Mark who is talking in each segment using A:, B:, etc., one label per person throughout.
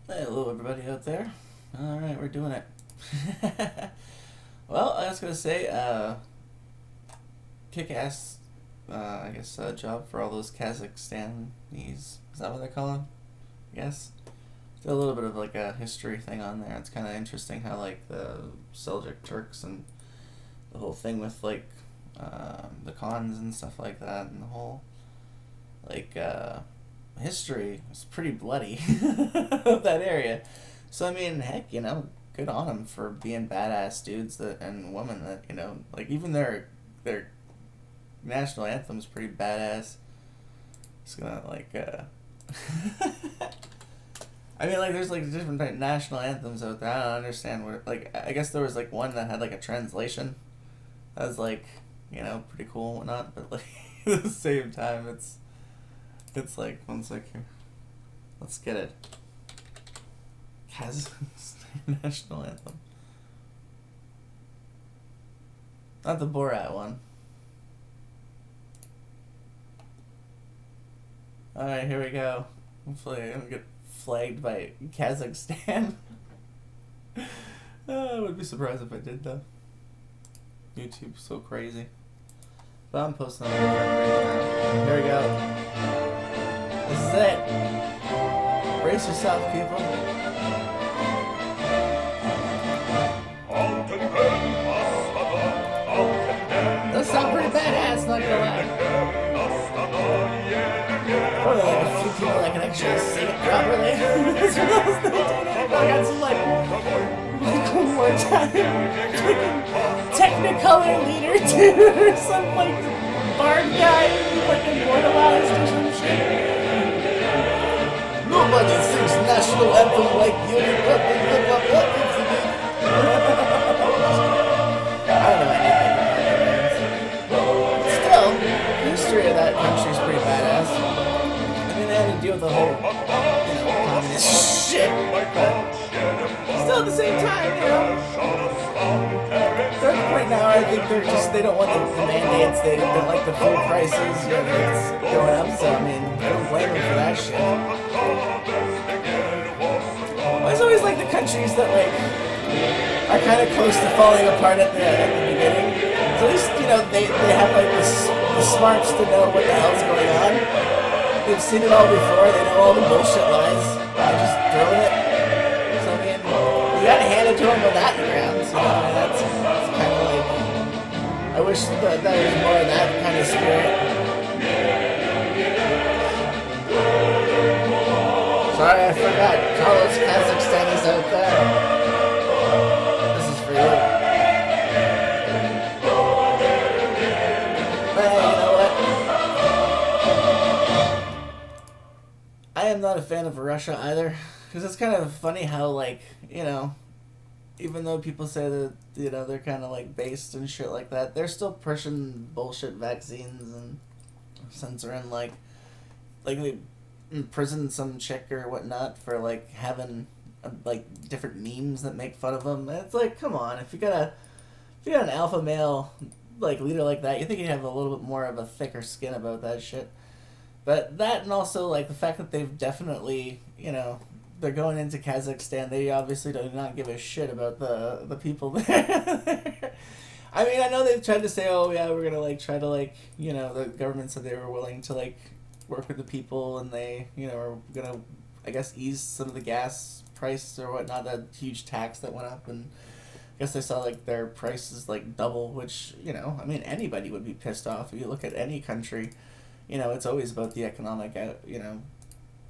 A: Hey, hello everybody out there. Alright, we're doing it. Well, I was gonna say, kick-ass, job for all those Kazakhstanis. Is that what they call them? Yes. Did a little bit of like a history thing on there. It's kind of interesting how like the Seljuk Turks and the whole thing with like the Khans and stuff like that, and the whole like history is pretty bloody of that area. So I mean, heck, good on them for being badass dudes that and women that like even their national anthem's pretty badass. It's gonna like I mean, like, there's like different national anthems out there. I don't understand what like. I guess there was like one that had like a translation. That was like, pretty cool and whatnot. But like at the same time, it's like one sec here. Let's get it. Kazakhstan national anthem. Not the Borat one. Alright, here we go. Hopefully I don't get flagged by Kazakhstan. I would be surprised if I did though. YouTube's so crazy. But I'm posting on the different page now. Here we go. This is it. Brace yourself, people. That sounds pretty badass, not gonna lie. Probably like a few people that can actually sing it properly. That's what I was thinking. I got some like one more time. Technicolor leader dude or some like bard guy like immortalized or some shit. Nobody sings national anthem like you. I don't know anything about that. Still, the history of that country is pretty badass. I mean, they had to deal with the whole, communist shit, but still at the same time, they're at the point now where I think they don't want the mandates, they don't like the full prices, it's going up, so I mean, I don't blame them for that shit. It's always like the countries that like are kind of close to falling apart at the beginning. So at least, they have like the smarts to know what the hell's going on. They've seen it all before, they know all the bullshit lies. They're just throwing it. So I mean, you gotta hand it to them with that ground. So that's kind of like, I wish that there was more of that kind of spirit. Sorry, I forgot. All those Kazakhstanis out there. This is for you. But hey, you know what? I am not a fan of Russia either. Because it's kind of funny how, like, even though people say that, they're kind of, like, based and shit like that, they're still pushing bullshit vaccines and censoring, like they imprison some chick or whatnot for like having like different memes that make fun of them. And it's like, come on, if you got an alpha male like leader like that, you think you'd have a little bit more of a thicker skin about that shit. But that, and also like the fact that they've definitely, they're going into Kazakhstan, they obviously do not give a shit about the people there. I mean, I know they've tried to say, oh yeah, we're gonna like try to like, the government said they were willing to like work with the people, and they, are gonna, I guess, ease some of the gas price or whatnot, that huge tax that went up, and I guess they saw like their prices like double, which, I mean, anybody would be pissed off. If you look at any country, it's always about the economic,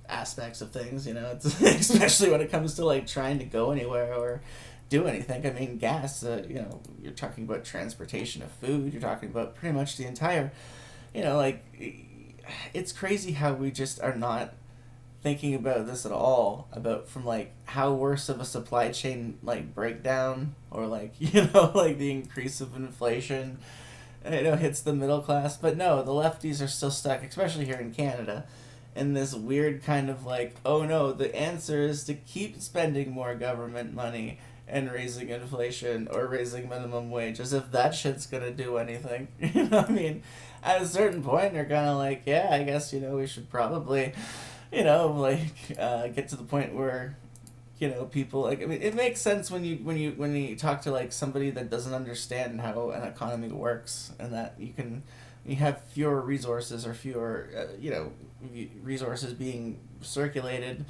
A: aspects of things, it's especially when it comes to like trying to go anywhere or do anything. I mean, gas, you're talking about transportation of food, you're talking about pretty much the entire, like, it's crazy how we just are not thinking about this at all, about from like how worse of a supply chain like breakdown or like like the increase of inflation hits the middle class. But no, the lefties are still stuck, especially here in Canada, in this weird kind of like, oh no, the answer is to keep spending more government money and raising inflation or raising minimum wage, as if that shit's gonna do anything. I mean, at a certain point, you're kind of like, yeah, I guess, we should probably, get to the point where people like, I mean, it makes sense when you talk to like somebody that doesn't understand how an economy works, and that you have fewer resources, or fewer resources being circulated.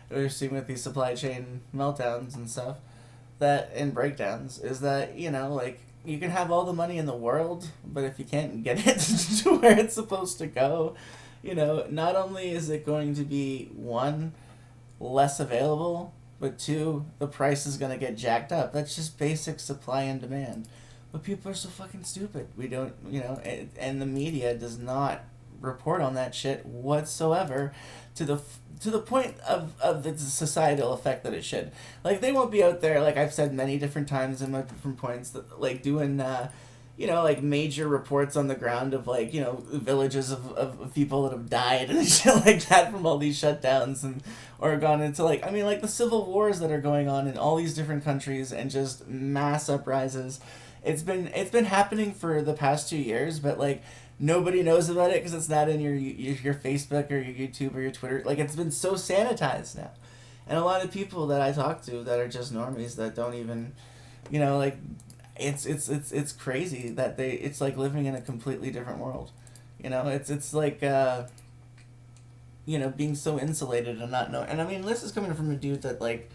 A: We're seeing with these supply chain meltdowns and stuff, that and breakdowns, is that like, you can have all the money in the world, but if you can't get it to where it's supposed to go, not only is it going to be, one, less available, but two, the price is going to get jacked up. That's just basic supply and demand. But people are so fucking stupid. We don't, and the media does not report on that shit whatsoever, to the point of the societal effect that it should. Like, they won't be out there, like I've said many different times in my different points, that like doing like major reports on the ground of like, villages of people that have died and shit like that from all these shutdowns, and or gone into like, I mean, like the civil wars that are going on in all these different countries, and just mass uprisings. It's been happening for the past 2 years, but like, nobody knows about it because it's not in your Facebook or your YouTube or your Twitter. Like, it's been so sanitized now, and a lot of people that I talk to that are just normies, that don't even, like, it's crazy that it's like living in a completely different world. It's like being so insulated and not knowing. And I mean, this is coming from a dude that like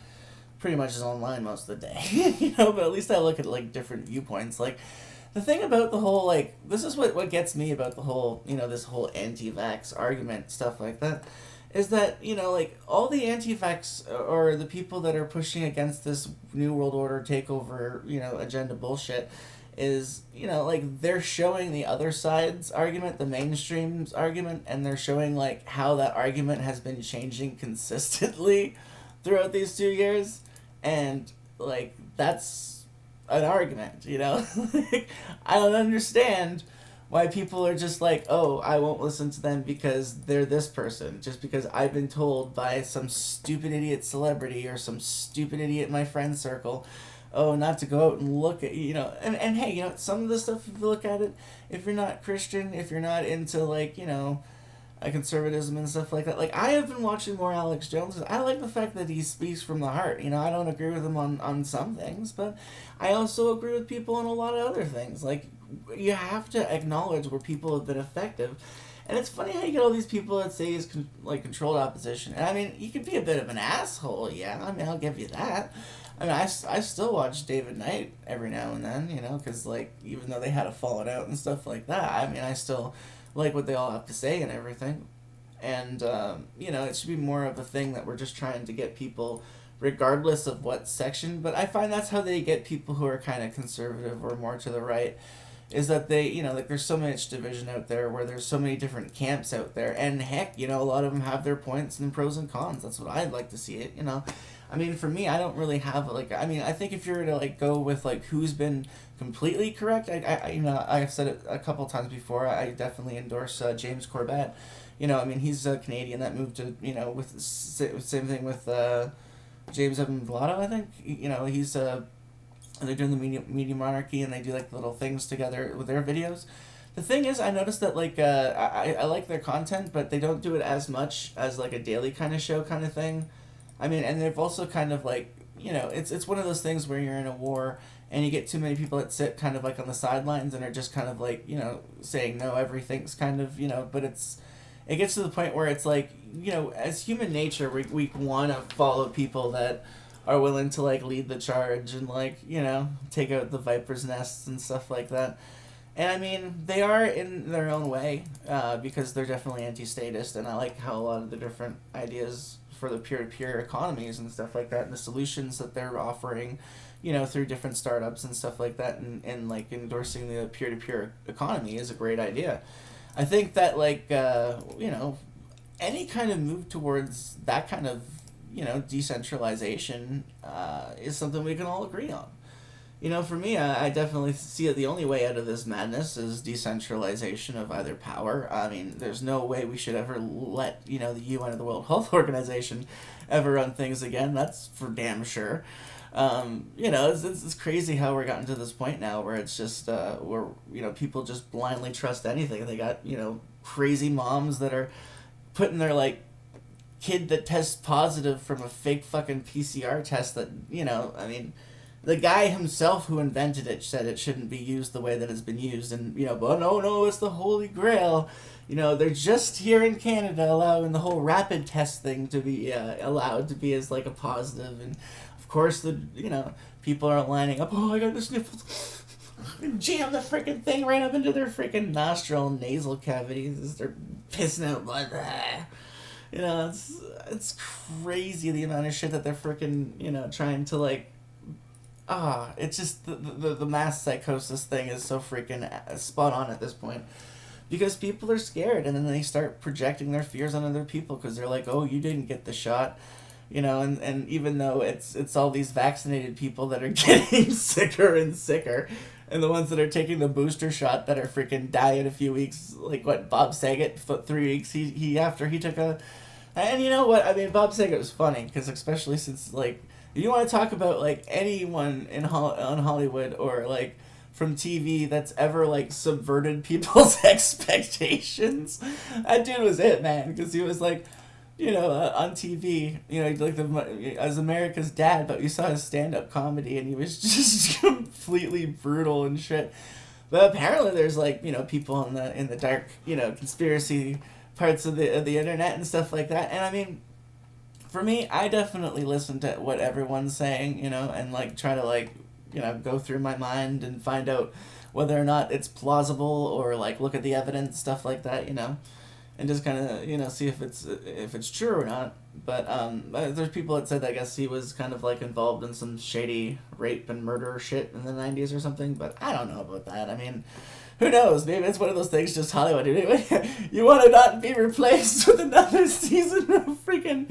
A: pretty much is online most of the day, but at least I look at like different viewpoints. Like, the thing about the whole, like, this is what gets me about the whole, this whole anti-vax argument, stuff like that, is that, like, all the anti-vax, or the people that are pushing against this New World Order takeover, agenda bullshit, is, like, they're showing the other side's argument, the mainstream's argument, and they're showing, like, how that argument has been changing consistently throughout these 2 years, and, like, that's an argument, Like, I don't understand why people are just like, oh, I won't listen to them because they're this person, just because I've been told by some stupid idiot celebrity or some stupid idiot in my friend circle, oh, not to go out and look at, and hey, some of the stuff, if you look at it, if you're not Christian, if you're not into like, conservatism and stuff like that. Like, I have been watching more Alex Jones. I like the fact that he speaks from the heart. I don't agree with him on some things, but I also agree with people on a lot of other things. Like, you have to acknowledge where people have been effective. And it's funny how you get all these people that say he's controlled opposition. And I mean, you could be a bit of an asshole, yeah. I mean, I'll give you that. I mean, I still watch David Knight every now and then, because, like, even though they had a falling out and stuff like that, I mean, I still like what they all have to say and everything. And, it should be more of a thing that we're just trying to get people, regardless of what section. But I find that's how they get people who are kind of conservative or more to the right, is that they, like, there's so much division out there, where there's so many different camps out there. And heck, a lot of them have their points and pros and cons. That's what I'd like to see it, I mean, for me, I don't really have, like, I mean, I think if you were to, like, go with, like, who's been completely correct, I've said it a couple times before, I definitely endorse James Corbett. I mean, he's a Canadian that moved to, with, same thing with James Evan Pilato, I think. He's, they're doing the media monarchy, and they do, like, little things together with their videos. The thing is, I noticed that, like, I like their content, but they don't do it as much as, like, a daily kind of show kind of thing. I mean, and they've also kind of like, it's one of those things where you're in a war and you get too many people that sit kind of like on the sidelines and are just kind of like, saying no, everything's kind of, but it gets to the point where it's like, as human nature, we want to follow people that are willing to like lead the charge and like, take out the viper's nests and stuff like that. And I mean, they are in their own way, because they're definitely anti-statist, and I like how a lot of the different ideas for the peer-to-peer economies and stuff like that, and the solutions that they're offering, through different startups and stuff like that, and like endorsing the peer-to-peer economy is a great idea. I think that like, any kind of move towards that kind of, decentralization is something we can all agree on. For me, I definitely see it. The only way out of this madness is decentralization of either power. I mean, there's no way we should ever let, the UN or the World Health Organization ever run things again. That's for damn sure. It's crazy how we're gotten to this point now where it's just, where, people just blindly trust anything. They got, crazy moms that are putting their, like, kid that tests positive from a fake fucking PCR test that, I mean, the guy himself who invented it said it shouldn't be used the way that it's been used, and, but no, it's the holy grail. They're just here in Canada allowing the whole rapid test thing to be allowed to be as like a positive, and of course people are lining up. Oh, I got the sniffles. Jam the freaking thing right up into their freaking nostril and nasal cavities as they're pissing out blood. It's crazy the amount of shit that they're freaking trying to like. It's just the mass psychosis thing is so freaking spot on at this point. Because people are scared, and then they start projecting their fears on other people because they're like, oh, you didn't get the shot. And even though it's all these vaccinated people that are getting sicker and sicker, and the ones that are taking the booster shot that are freaking die in a few weeks, like what, Bob Saget, 3 weeks, he after he took a... And you know what, I mean, Bob Saget was funny, because especially since, like, if you want to talk about, like, anyone on Hollywood or, like, from TV that's ever, like, subverted people's expectations, that dude was it, man, because he was, like, on TV, like as America's dad, but you saw his stand-up comedy, and he was just completely brutal and shit. But apparently there's, like, people in the dark, conspiracy parts of the internet and stuff like that, and I mean, for me, I definitely listen to what everyone's saying, and, like, try to, like, go through my mind and find out whether or not it's plausible, or, like, look at the evidence, stuff like that, and just kind of, see if it's true or not. But there's people that said, I guess he was kind of, like, involved in some shady rape and murder shit in the 90s or something, but I don't know about that. I mean, who knows? Maybe it's one of those things, just Hollywood. You want to not be replaced with another season of freaking,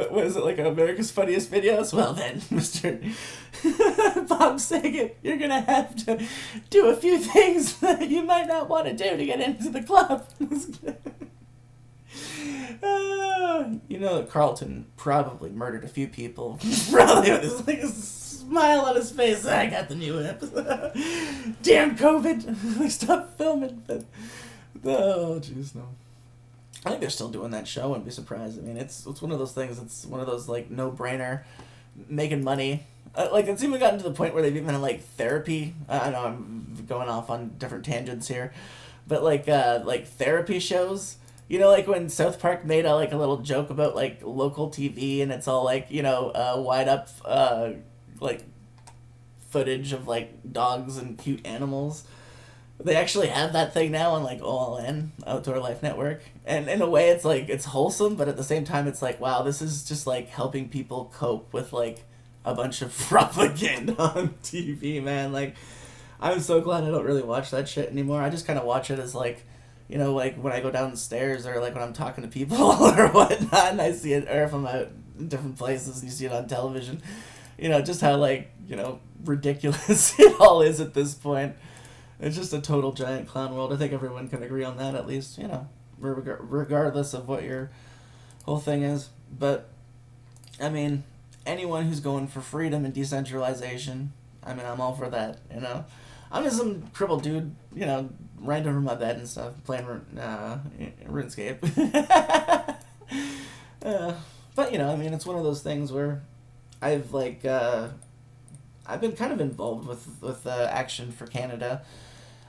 A: what is it, like America's Funniest Videos? Well then, Mr. Bob Saget, you're going to have to do a few things that you might not want to do to get into the club. Carlton probably murdered a few people. Probably with like a smile on his face. I got the new hip. Damn COVID. Like, stop filming. But, oh, jeez, no. I think they're still doing that show. I wouldn't be surprised. I mean, it's one of those things. It's one of those, like, no-brainer, making money. Like, it's even gotten to the point where they've even had, like, therapy. I know I'm going off on different tangents here. But, like therapy shows. Like when South Park made a little joke about, like, local TV, and it's all, like, wide up, like, footage of, like, dogs and cute animals. They actually have that thing now on, like, OLN, Outdoor Life Network. And in a way, it's, like, it's wholesome, but at the same time, it's like, wow, this is just, like, helping people cope with, like, a bunch of propaganda on TV, man. Like, I'm so glad I don't really watch that shit anymore. I just kind of watch it as, like, like when I go downstairs, or like when I'm talking to people or whatnot, and I see it, or if I'm out in different places and you see it on television, just how, like, ridiculous it all is at this point. It's just a total giant clown world. I think everyone can agree on that, at least, regardless of what your whole thing is. But, I mean, anyone who's going for freedom and decentralization, I mean, I'm all for that, I'm just some crippled dude, right over my bed and stuff, playing RuneScape. But, I mean, it's one of those things where I've been kind of involved with Action for Canada.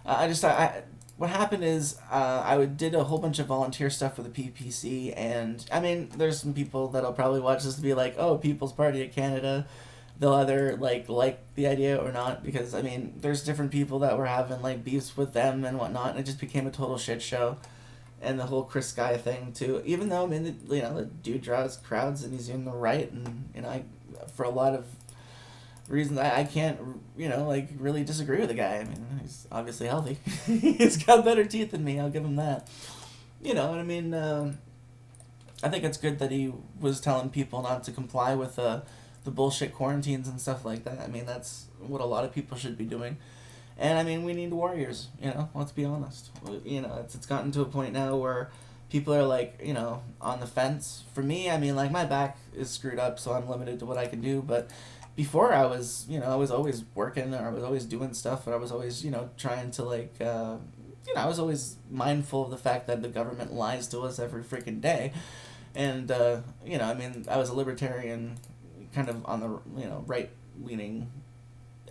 A: What happened is I did a whole bunch of volunteer stuff for the PPC, and, I mean, there's some people that'll probably watch this to be like, oh, People's Party of Canada. They'll either, like the idea or not, because, I mean, there's different people that were having, like, beefs with them and whatnot, and it just became a total shit show. And the whole Chris Sky thing, too. Even though, I mean, the dude draws crowds and he's doing the right, and, for a lot of reasons, I can't, really disagree with the guy. I mean, he's obviously healthy. He's got better teeth than me, I'll give him that. And I mean, I think it's good that he was telling people not to comply with, the bullshit quarantines and stuff like that. I mean, that's what a lot of people should be doing. And, I mean, we need warriors, let's be honest. It's gotten to a point now where people are, like, on the fence. For me, I mean, like, my back is screwed up, so I'm limited to what I can do. But before, I was, I was always working, or I was always doing stuff, or I was always, trying to, like, I was always mindful of the fact that the government lies to us every freaking day. And I mean, I was a libertarian, kind of on the right leaning.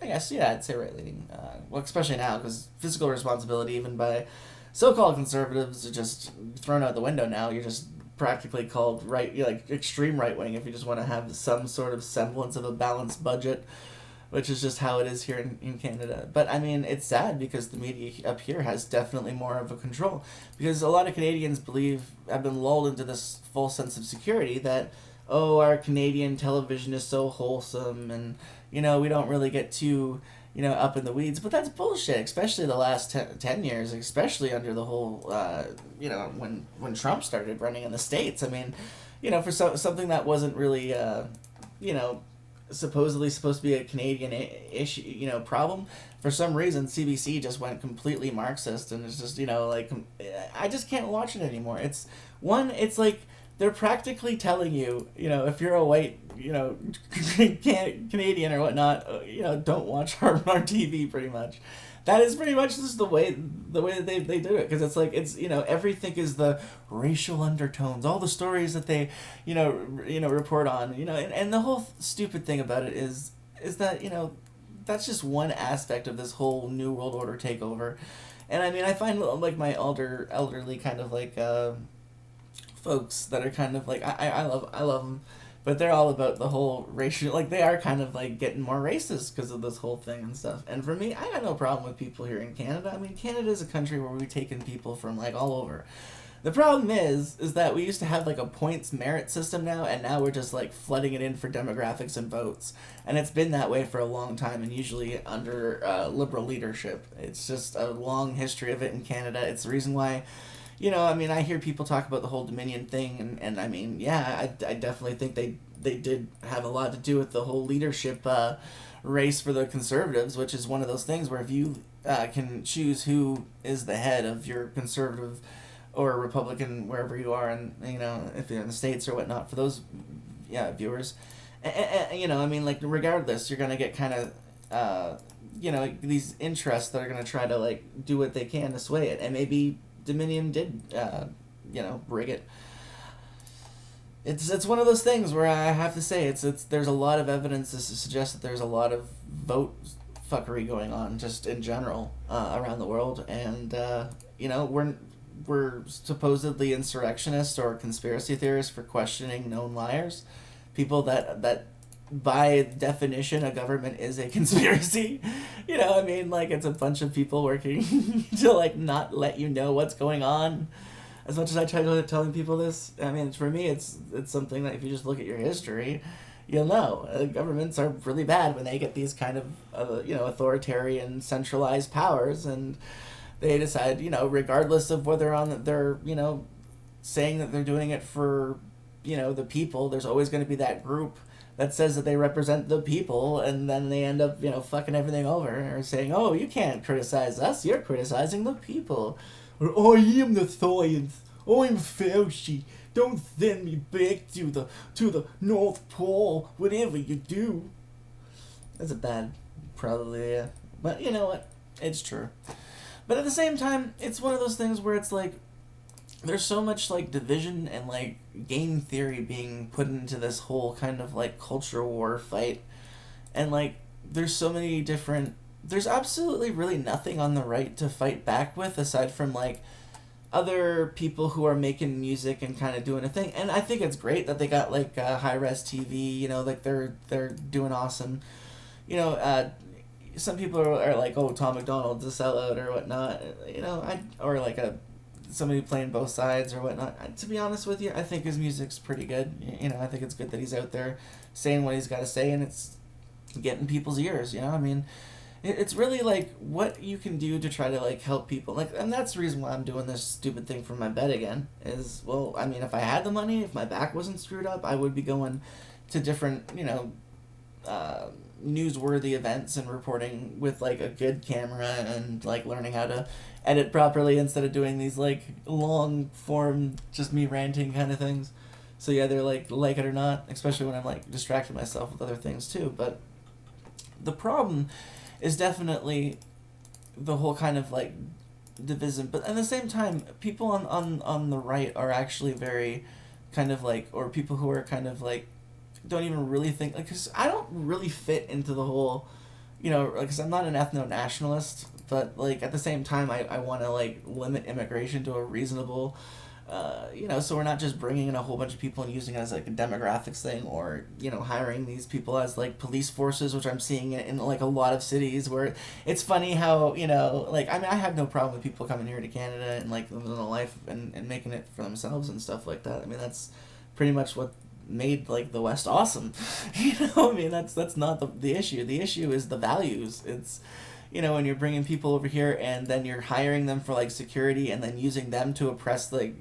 A: I guess, yeah, I'd say right leaning. Well, especially now, because fiscal responsibility, even by so-called conservatives, are just thrown out the window now. You're just practically called right, you're like extreme right wing if you just want to have some sort of semblance of a balanced budget, which is just how it is here in Canada. But I mean, it's sad because the media up here has definitely more of a control. Because a lot of Canadians have been lulled into this false sense of security that, oh, our Canadian television is so wholesome and, we don't really get too, up in the weeds. But that's bullshit, especially the last 10 years, especially under the whole, when Trump started running in the States. I mean, for something that wasn't really, supposedly supposed to be a Canadian issue, problem. For some reason, CBC just went completely Marxist, and it's just, I just can't watch it anymore. It's like they're practically telling you, if you're a white, Canadian or whatnot, don't watch our TV. Pretty much, that is pretty much just the way that they do it, because it's like everything is the racial undertones, all the stories that they report on, and the whole stupid thing about it is that that's just one aspect of this whole new world order takeover. And I mean, I find like my elderly kind of like folks that are kind of like I love them, but they're all about the whole racial, like they are kind of like getting more racist because of this whole thing and stuff. And for me, I got no problem with people here in Canada. I mean, Canada is a country where we've taken people from like all over. The problem is that we used to have like a points merit system now, and now we're just like flooding it in for demographics and votes. And it's been that way for a long time, and usually under liberal leadership. It's just a long history of it in Canada. It's the reason why, I mean, I hear people talk about the whole Dominion thing, and I mean, yeah, I definitely think they did have a lot to do with the whole leadership race for the Conservatives, which is one of those things where if you can choose who is the head of your Conservative or Republican, wherever you are, and if you're in the States or whatnot, for those viewers, I mean, like, regardless, you're gonna get kind of these interests that are gonna try to like do what they can to sway it, and maybe Dominion did rig it. It's one of those things where I have to say it's there's a lot of evidence to suggest that there's a lot of vote fuckery going on just in general around the world, and we're supposedly insurrectionists or conspiracy theorists for questioning known liars, people that by definition a government is a conspiracy. I mean, like, it's a bunch of people working to like not let you know what's going on. As much as I try to telling people this, I mean, for me it's something that if you just look at your history, you'll know governments are really bad when they get these kind of authoritarian centralized powers, and they decide, regardless of whether they're saying that they're doing it for the people, there's always going to be that group that says that they represent the people, and then they end up fucking everything over, or saying, oh, you can't criticize us, you're criticizing the people, or I am the science, I'm Fauci, don't send me back to the North Pole, whatever you do. That's a bad, probably, yeah. But you know what? It's true. But at the same time, it's one of those things where it's like, there's so much like division and like game theory being put into this whole kind of like culture war fight, and like there's so many different, there's absolutely really nothing on the right to fight back with aside from like other people who are making music and kind of doing a thing. And I think it's great that they got like high res TV, like they're doing awesome. Some people are like, oh, Tom McDonald's a sellout or whatnot, or like somebody playing both sides or whatnot. To be honest with you, I think his music's pretty good. I think it's good that he's out there saying what he's got to say, and it's getting people's ears. I mean, it's really like what you can do to try to like help people. Like, and that's the reason why I'm doing this stupid thing from my bed again. Is, well, I mean, if I had the money, if my back wasn't screwed up, I would be going to different, newsworthy events and reporting with like a good camera and like learning how to edit properly instead of doing these like long form just me ranting kind of things. So yeah, they're like it or not, especially when I'm like distracting myself with other things too. But the problem is definitely the whole kind of like division, but at the same time people on the right are actually very kind of like, or people who are kind of like, don't even really think, like, because I don't really fit into the whole, because I'm not an ethno-nationalist, but like at the same time I want to like limit immigration to a reasonable, so we're not just bringing in a whole bunch of people and using it as like a demographics thing, or hiring these people as like police forces, which I'm seeing in like a lot of cities where it's funny how like, I mean, I have no problem with people coming here to Canada and like living a life and making it for themselves and stuff like that. I mean, that's pretty much what made like the West awesome. I mean, that's not the issue. The issue is the values. It's when you're bringing people over here and then you're hiring them for like security and then using them to oppress like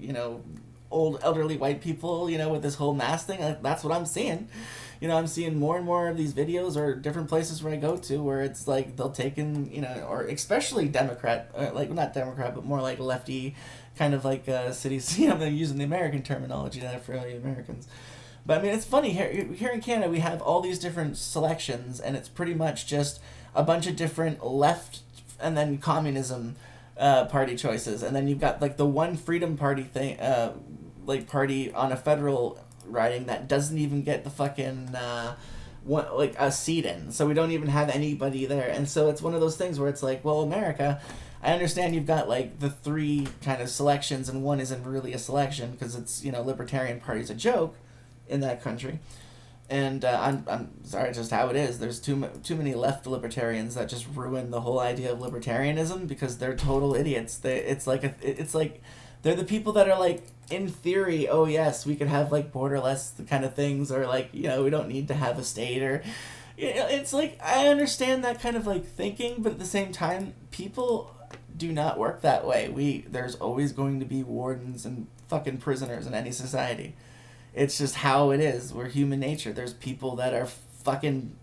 A: old elderly white people with this whole mask thing. That's what I'm seeing. I'm seeing more and more of these videos, or different places where I go to, where it's like they'll take in or especially Democrat, like not Democrat but more like lefty kind of like cities. They're using the American terminology that for Americans. But I mean, it's funny, here in Canada we have all these different selections, and it's pretty much just a bunch of different left and then communism party choices, and then you've got like the one Freedom Party thing, like party on a federal riding that doesn't even get the fucking like a seat in, so we don't even have anybody there. And so it's one of those things where it's like, well, America, I understand you've got like the three kind of selections, and one isn't really a selection because it's Libertarian Party's a joke in that country, and I'm sorry, just how it is. There's too many left libertarians that just ruin the whole idea of libertarianism because they're total idiots. It's like they're the people that are like, in theory, oh yes, we could have like borderless kind of things, or like we don't need to have a state, or it's like, I understand that kind of like thinking, but at the same time, people do not work that way. There's always going to be wardens and fucking prisoners in any society. It's just how it is. We're human nature. There's people that are fucking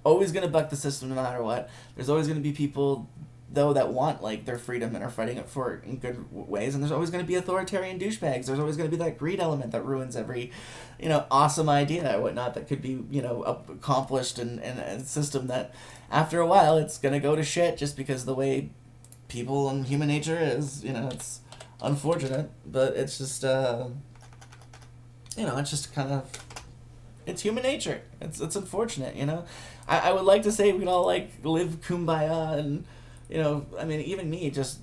A: always going to buck the system no matter what. There's always going to be people, though, that want like their freedom and are fighting it for in good ways. And there's always going to be authoritarian douchebags. There's always going to be that greed element that ruins every, awesome idea or whatnot that could be, accomplished in a system that after a while it's going to go to shit just because the way people and human nature is. It's unfortunate, but it's just... it's just kind of, it's human nature. It's unfortunate, I would like to say we'd all like live kumbaya and, I mean, even me just,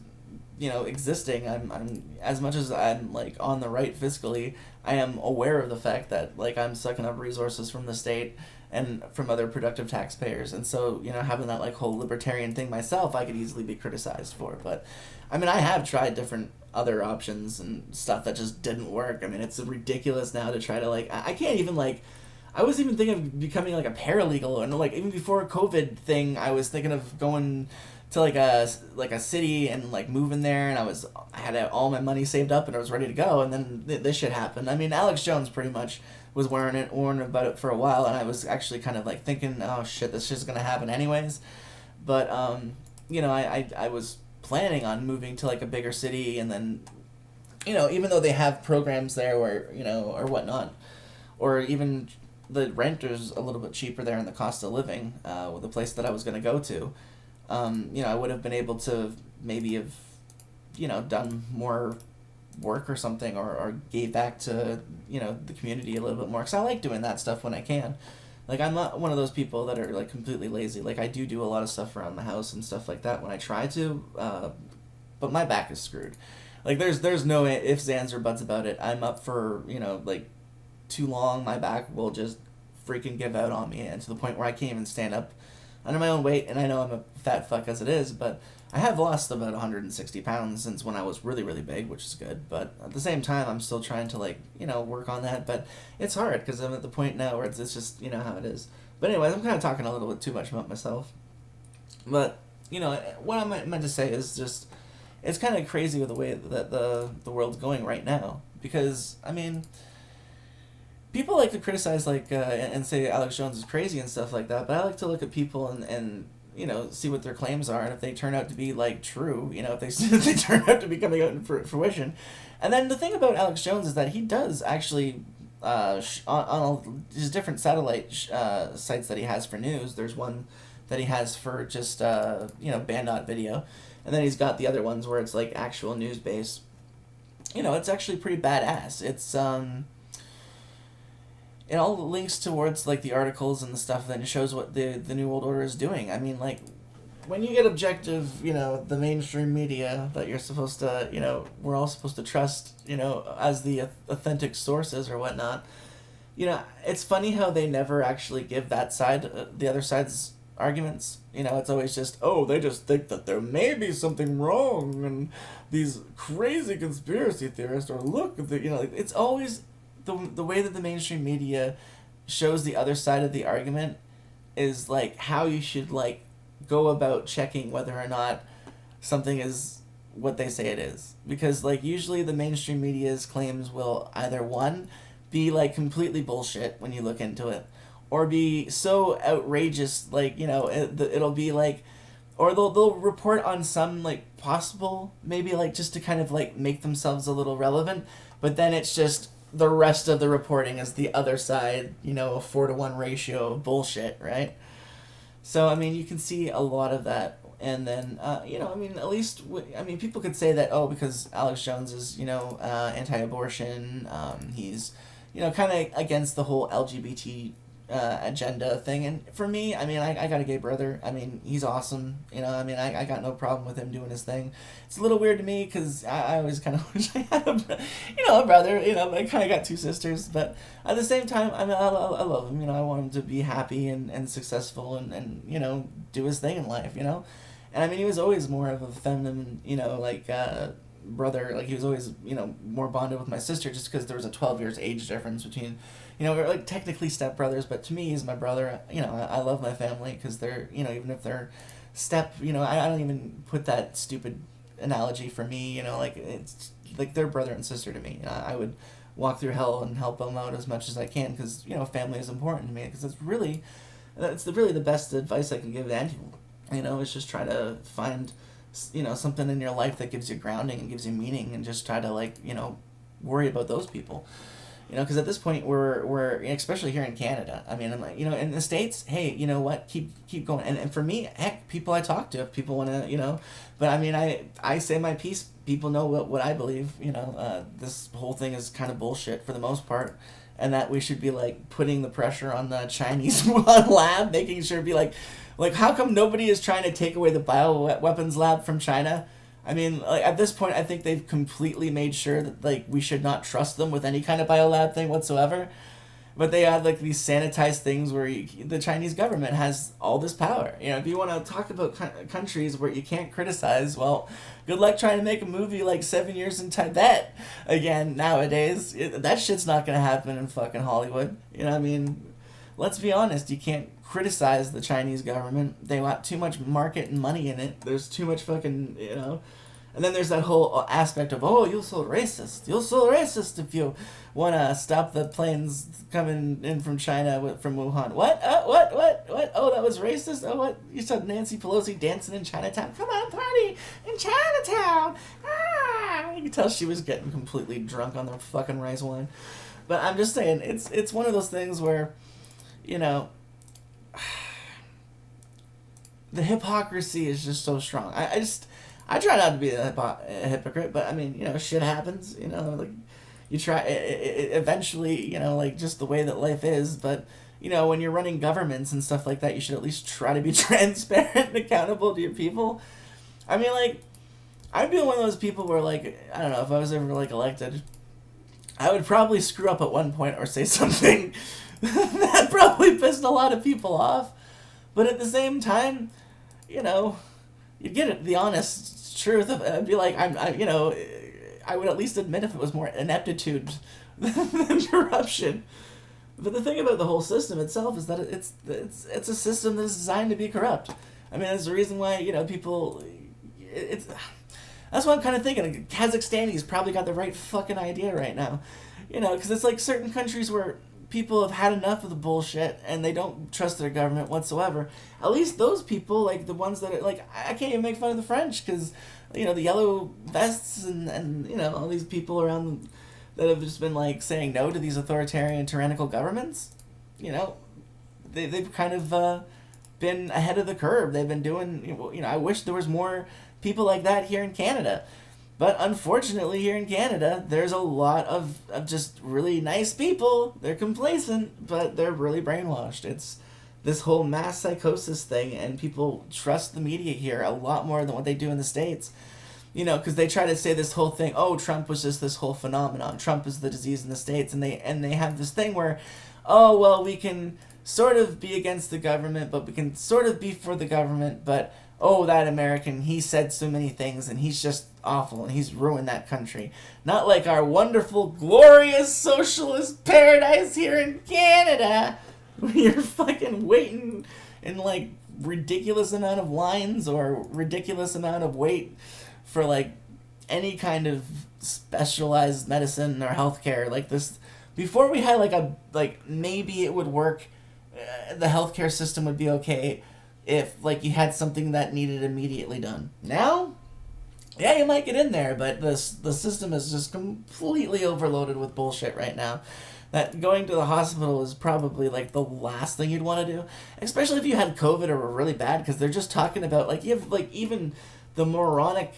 A: existing, I'm as much as I'm like on the right fiscally, I am aware of the fact that like I'm sucking up resources from the state and from other productive taxpayers. And so, having that like whole libertarian thing myself, I could easily be criticized for. But I mean, I have tried different other options and stuff that just didn't work. I mean, it's ridiculous now to try to like, I can't even like, I was even thinking of becoming like a paralegal, and like even before COVID thing, I was thinking of going to like a city and like moving there, and I had all my money saved up and I was ready to go, and then this shit happened. I mean, Alex Jones pretty much was warning about it for a while, and I was actually kind of like thinking, oh shit, this shit's gonna happen anyways. But I was planning on moving to like a bigger city, and then even though they have programs there where or whatnot, or even the rent is a little bit cheaper there, and the cost of living with the place that I was going to go to, I would have been able to maybe have done more work or something, or gave back to the community a little bit more, because I like doing that stuff when I can. Like, I'm not one of those people that are, like, completely lazy. Like, I do a lot of stuff around the house and stuff like that when I try to, but my back is screwed. Like, there's no ifs, ands, or buts about it. I'm up for, like, too long, my back will just freaking give out on me, and to the point where I can't even stand up under my own weight, and I know I'm a fat fuck as it is, but I have lost about 160 pounds since when I was really, really big, which is good. But at the same time, I'm still trying to, like, work on that. But it's hard because I'm at the point now where it's just, how it is. But anyways, I'm kind of talking a little bit too much about myself. But, what I meant to say is just, it's kind of crazy with the way that the world's going right now. Because, I mean, people like to criticize, like, and say Alex Jones is crazy and stuff like that. But I like to look at people and see what their claims are, and if they turn out to be, like, true, if they turn out to be coming out in fruition. And then the thing about Alex Jones is that he does actually, on his different satellite sites that he has for news, there's one that he has for just, Bandot video, and then he's got the other ones where it's, like, actual news-based. It's actually pretty badass. It's, it all links towards like the articles and the stuff, that it shows what the New World Order is doing. I mean, like, when you get objective, the mainstream media that you're supposed to, we're all supposed to trust, as the authentic sources or whatnot. It's funny how they never actually give that side, the other side's arguments. It's always just, oh, they just think that there may be something wrong, and these crazy conspiracy theorists, or look, it's always the way that the mainstream media shows the other side of the argument is like how you should like go about checking whether or not something is what they say it is. Because like usually the mainstream media's claims will either one be like completely bullshit when you look into it, or be so outrageous, like it'll be like, or they'll report on some like possible, maybe like just to kind of like make themselves a little relevant, but then it's just the rest of the reporting is the other side, a 4-to-1 ratio of bullshit, right? So I mean, you can see a lot of that. And then, at least, people could say that, oh, because Alex Jones is, anti-abortion, he's, kind of against the whole LGBT agenda thing. And for me, I got a gay brother. He's awesome. I got no problem with him doing his thing. It's a little weird to me because I always kind of wish I had a brother. I kind of got two sisters. But at the same time, I love him. I want him to be happy and successful and do his thing in life, And he was always more of a feminine, brother. Like, he was always, more bonded with my sister just because there was a 12 years age difference between, we're like technically stepbrothers, but to me he's my brother. I love my family because they're, even if they're step, I don't even put that stupid analogy for me, it's like they're brother and sister to me. I would walk through hell and help them out as much as I can because, family is important to me because it's really the best advice I can give to anyone. It's just try to find, something in your life that gives you grounding and gives you meaning, and just try to worry about those people. Because at this point we're especially here in Canada. I'm like, in the States, hey, you know what? Keep going. And for me, heck, people I talk to, if people want to, but I say my piece. People know what I believe. This whole thing is kind of bullshit for the most part. And that we should be putting the pressure on the Chinese lab, making sure be like how come nobody is trying to take away the bioweapons lab from China? At this point, I think they've completely made sure that we should not trust them with any kind of biolab thing whatsoever. But they had these sanitized things where the Chinese government has all this power. If you want to talk about countries where you can't criticize, well, good luck trying to make a movie like 7 Years in Tibet again nowadays. That shit's not going to happen in fucking Hollywood. Let's be honest, you can't criticize the Chinese government. They want too much market and money in it. There's too much fucking, And then there's that whole aspect of, oh, you're so racist. You're so racist if you want to stop the planes coming in from China, from Wuhan. What? What? Oh, that was racist? Oh, what? You saw Nancy Pelosi dancing in Chinatown? Come on, party in Chinatown. Ah! You can tell she was getting completely drunk on the fucking rice wine. But I'm just saying, it's one of those things where, the hypocrisy is just so strong. I try not to be a hypocrite, but shit happens. You try eventually. Just the way that life is. But when you're running governments and stuff like that, you should at least try to be transparent and accountable to your people. I'd be one of those people where I don't know, if I was ever elected, I would probably screw up at one point or say something that probably pissed a lot of people off. But at the same time, you get it, the honest truth of it. I'd be like, I would at least admit if it was more ineptitude than corruption. But the thing about the whole system itself is that it's a system that is designed to be corrupt. That's the reason why, people, that's what I'm kind of thinking. Kazakstanis probably got the right fucking idea right now. Because it's certain countries where people have had enough of the bullshit and they don't trust their government whatsoever. At least those people, the ones that are, I can't even make fun of the French because, the yellow vests and all these people around that have just been, saying no to these authoritarian, tyrannical governments. They've kind of been ahead of the curve. They've been doing, I wish there was more people like that here in Canada. But unfortunately, here in Canada, there's a lot of just really nice people. They're complacent, but they're really brainwashed. It's this whole mass psychosis thing, and people trust the media here a lot more than what they do in the States. Because they try to say this whole thing, oh, Trump was just this whole phenomenon. Trump is the disease in the States, and they have this thing where, oh, well, we can sort of be against the government, but we can sort of be for the government, but oh, that American, he said so many things, and he's just awful, and he's ruined that country. Not like our wonderful, glorious socialist paradise here in Canada, where you're fucking waiting in, like, ridiculous amount of lines or ridiculous amount of wait for, like, any kind of specialized medicine or healthcare. Like, this, before we had, like, maybe it would work, the healthcare system would be okay if, like, you had something that needed immediately done. Now, yeah, you might get in there, but the system is just completely overloaded with bullshit right now. That going to the hospital is probably, like, the last thing you'd want to do, especially if you had COVID or were really bad, because they're just talking about, like, you have, like, even the moronic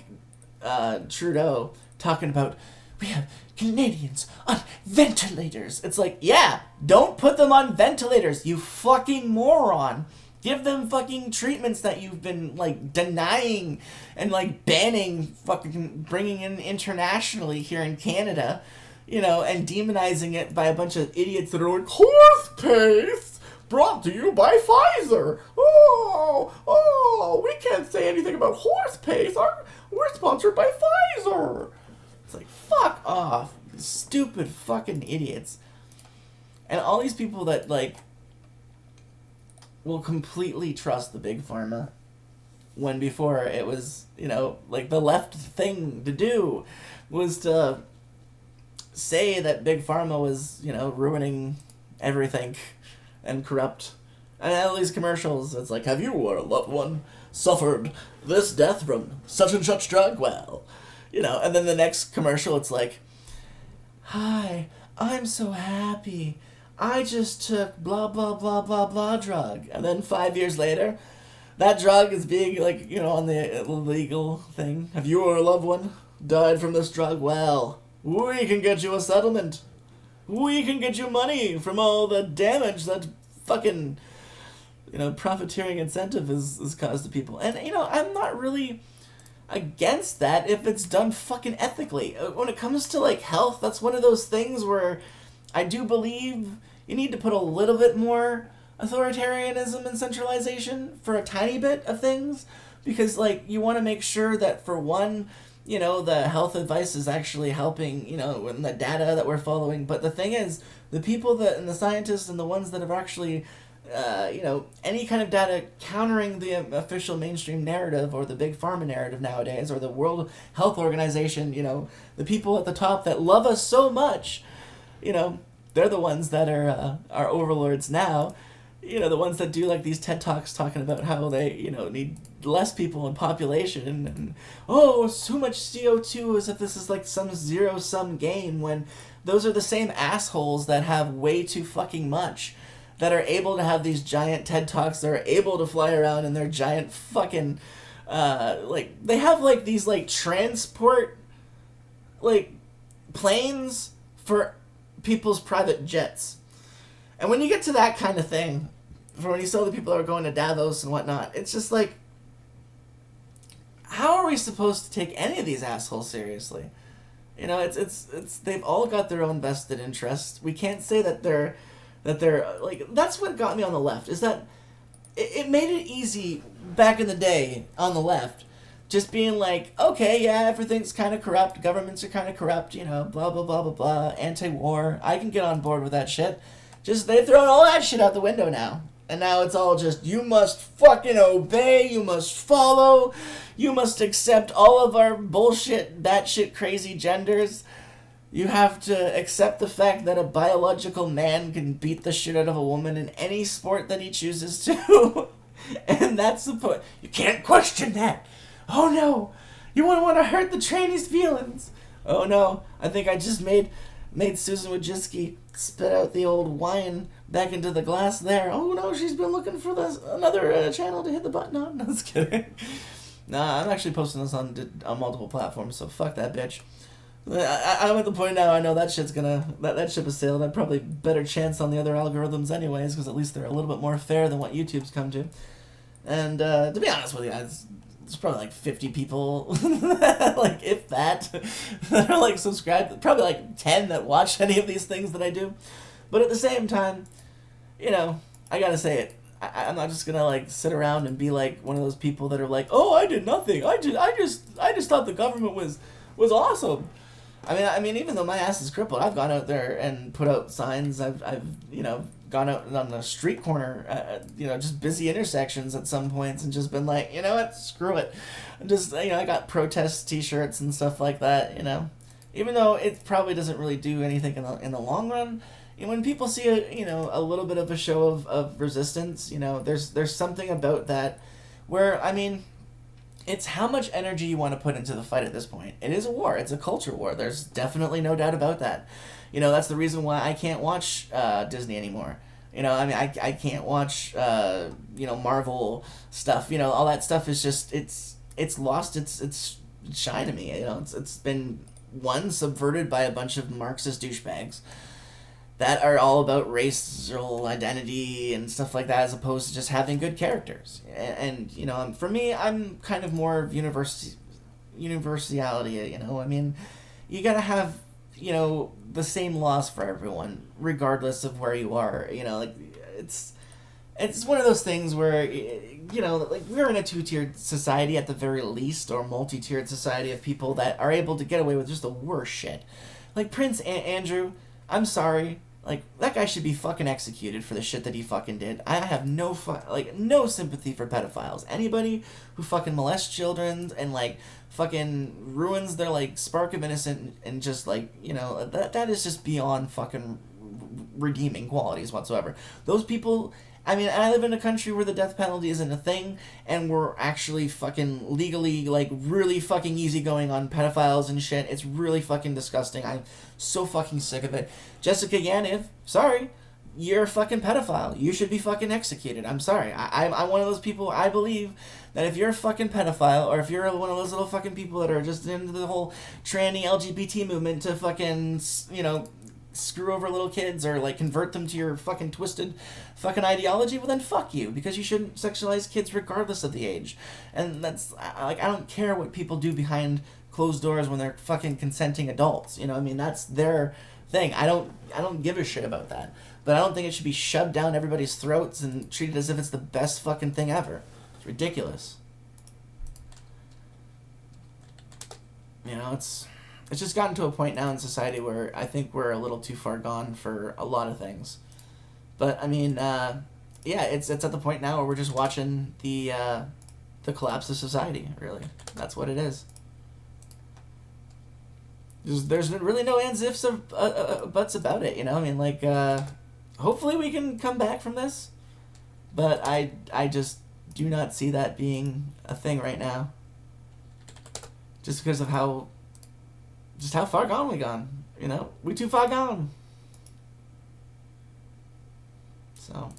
A: Trudeau talking about, we have Canadians on ventilators. It's like, yeah, don't put them on ventilators, you fucking moron. Give them fucking treatments that you've been, like, denying and, like, banning, fucking bringing in internationally here in Canada, and demonizing it by a bunch of idiots that are like, horse paste brought to you by Pfizer. Oh, we can't say anything about horse paste. We're sponsored by Pfizer. It's like, fuck off. Stupid fucking idiots. And all these people that, like, will completely trust the big pharma, when before it was, like, the left thing to do was to say that big pharma was, ruining everything and corrupt. And all these commercials, it's like, have you or a loved one suffered this death from such and such drug? Well, and then the next commercial, it's like, hi, I'm so happy. I just took blah, blah, blah, blah, blah drug. And then 5 years later, that drug is being, like, on the illegal thing. Have you or a loved one died from this drug? Well, we can get you a settlement. We can get you money from all the damage that fucking, profiteering incentive is caused to people. And, I'm not really against that if it's done fucking ethically. When it comes to, like, health, that's one of those things where I do believe you need to put a little bit more authoritarianism and centralization for a tiny bit of things, because, like, you want to make sure that, for one, the health advice is actually helping, in the data that we're following. But the thing is, the people that, and the scientists and the ones that have actually, any kind of data countering the official mainstream narrative or the big pharma narrative nowadays, or the World Health Organization, the people at the top that love us so much, they're the ones that are overlords now. The ones that do, like, these TED Talks talking about how they, need less people in population, and oh, so much CO2, as if this is, like, some zero-sum game, when those are the same assholes that have way too fucking much, that are able to have these giant TED Talks, that are able to fly around in their giant fucking, they have, like, these, like, transport, like, planes for people's private jets. And when you get to that kind of thing, for when you saw the people that are going to Davos and whatnot, it's just like, how are we supposed to take any of these assholes seriously? It's they've all got their own vested interests. We can't say that they're like, that's what got me on the left, is that it made it easy back in the day on the left, just being like, okay, yeah, everything's kind of corrupt, governments are kind of corrupt, blah, blah, blah, blah, blah, anti-war, I can get on board with that shit. Just, they've thrown all that shit out the window now. And now it's all just, you must fucking obey, you must follow, you must accept all of our bullshit, batshit crazy genders. You have to accept the fact that a biological man can beat the shit out of a woman in any sport that he chooses to. And that's the point. You can't question that. Oh no, you wouldn't want to hurt the tranny's feelings. Oh no, I think I just made Susan Wojcicki spit out the old wine back into the glass there. Oh no, she's been looking for another channel to hit the button on. No, just kidding. Nah, I'm actually posting this on multiple platforms, so fuck that bitch. I'm at the point now. I know that shit's gonna that ship has sailed. I'd probably better chance on the other algorithms anyways, because at least they're a little bit more fair than what YouTube's come to. And to be honest with you, it's probably like 50 people, like if that, that are like subscribed. Probably like 10 that watch any of these things that I do. But at the same time, you know, I gotta say it. I'm not just gonna like sit around and be like one of those people that are like, oh, I did nothing. I just thought the government was awesome. I mean, even though my ass is crippled, I've gone out there and put out signs. I've gone out on the street corner, just busy intersections at some points, and just been like, you know what, screw it. And just I got protest T-shirts and stuff like that. Even though it probably doesn't really do anything in the long run. When people see a little bit of a show of resistance, there's something about that, where it's how much energy you want to put into the fight at this point. It is a war. It's a culture war. There's definitely no doubt about that. That's the reason why I can't watch Disney anymore. I can't watch Marvel stuff. All that stuff is just it's lost its shine to me. It's been subverted by a bunch of Marxist douchebags that are all about racial identity and stuff like that, as opposed to just having good characters. And for me, I'm kind of more of universality. You gotta have the same laws for everyone, regardless of where you are. It's one of those things where like we're in a two-tiered society at the very least, or multi-tiered society of people that are able to get away with just the worst shit. Like Prince Andrew, I'm sorry. Like, that guy should be fucking executed for the shit that he fucking did. I have no sympathy for pedophiles. Anybody who fucking molests children and, like, fucking ruins their, like, spark of innocence and just, like, that is just beyond fucking redeeming qualities whatsoever. Those people... I live in a country where the death penalty isn't a thing, and we're actually fucking legally, like, really fucking easygoing on pedophiles and shit. It's really fucking disgusting. I'm so fucking sick of it. Jessica Yaniv, sorry, you're a fucking pedophile. You should be fucking executed. I'm sorry. I'm one of those people, I believe that if you're a fucking pedophile, or if you're one of those little fucking people that are just into the whole tranny LGBT movement to fucking, screw over little kids or like convert them to your fucking twisted fucking ideology, well then fuck you, because you shouldn't sexualize kids regardless of the age. And that's like, I don't care what people do behind closed doors when they're fucking consenting adults. That's their thing. I don't give a shit about that. But I don't think it should be shoved down everybody's throats and treated as if it's the best fucking thing ever. It's ridiculous. It's just gotten to a point now in society where I think we're a little too far gone for a lot of things. But it's at the point now where we're just watching the collapse of society. Really, that's what it is. There's really no ands, ifs, or buts about it. Hopefully we can come back from this, but I just do not see that being a thing right now. Just because of how far gone we gone. We too far gone. So,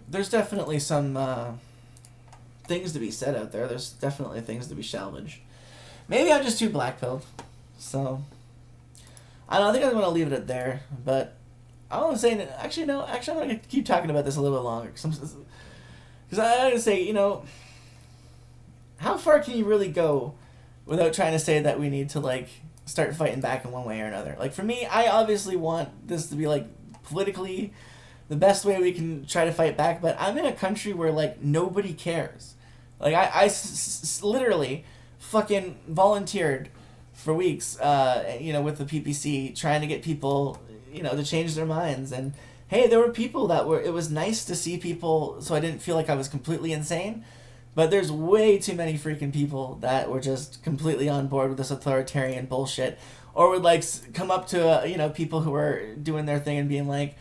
A: there's definitely some things to be said out there. There's definitely things to be salvaged. Maybe I'm just too black-pilled. So, I don't think I'm going to leave it at there. But all I'm saying, I'm going to keep talking about this a little bit longer. Because I'm going to say, how far can you really go without trying to say that we need to, like, start fighting back in one way or another? Like, for me, I obviously want this to be, like, politically the best way we can try to fight back, but I'm in a country where, like, nobody cares. Like, I literally fucking volunteered for weeks, with the PPC, trying to get people, to change their minds. And, hey, there were people it was nice to see people, so I didn't feel like I was completely insane. But there's way too many freaking people that were just completely on board with this authoritarian bullshit. Or would, like, come up to, people who were doing their thing and being like,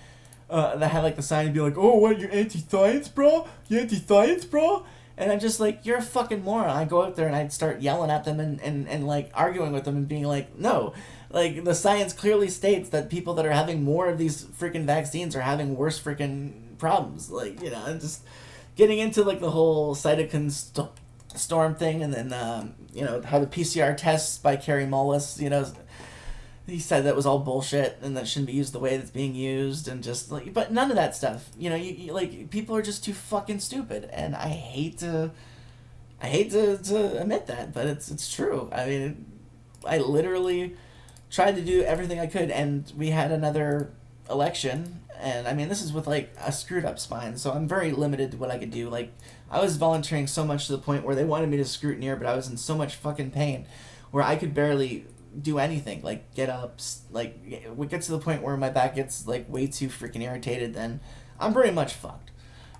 A: that had, like, the sign and be like, oh, what, you're anti-science, bro? You anti-science, bro? And I'm just like, you're a fucking moron. I go out there and I'd start yelling at them and like, arguing with them and being like, no. Like, the science clearly states that people that are having more of these freaking vaccines are having worse freaking problems. Like, and just getting into like the whole cytokine storm thing, and then how the PCR tests by Kerry Mullis, he said that was all bullshit and that shouldn't be used the way that's being used, and just like, but none of that stuff. You like, people are just too fucking stupid, and I hate to admit that, but it's true. I mean, I literally tried to do everything I could, and we had another election, and I mean, this is with like a screwed up spine, so I'm very limited to what I could do. Like, I was volunteering so much to the point where they wanted me to scrutineer, but I was in so much fucking pain where I could barely do anything, like get up. Like, it gets to the point where my back gets like way too freaking irritated, then I'm pretty much fucked.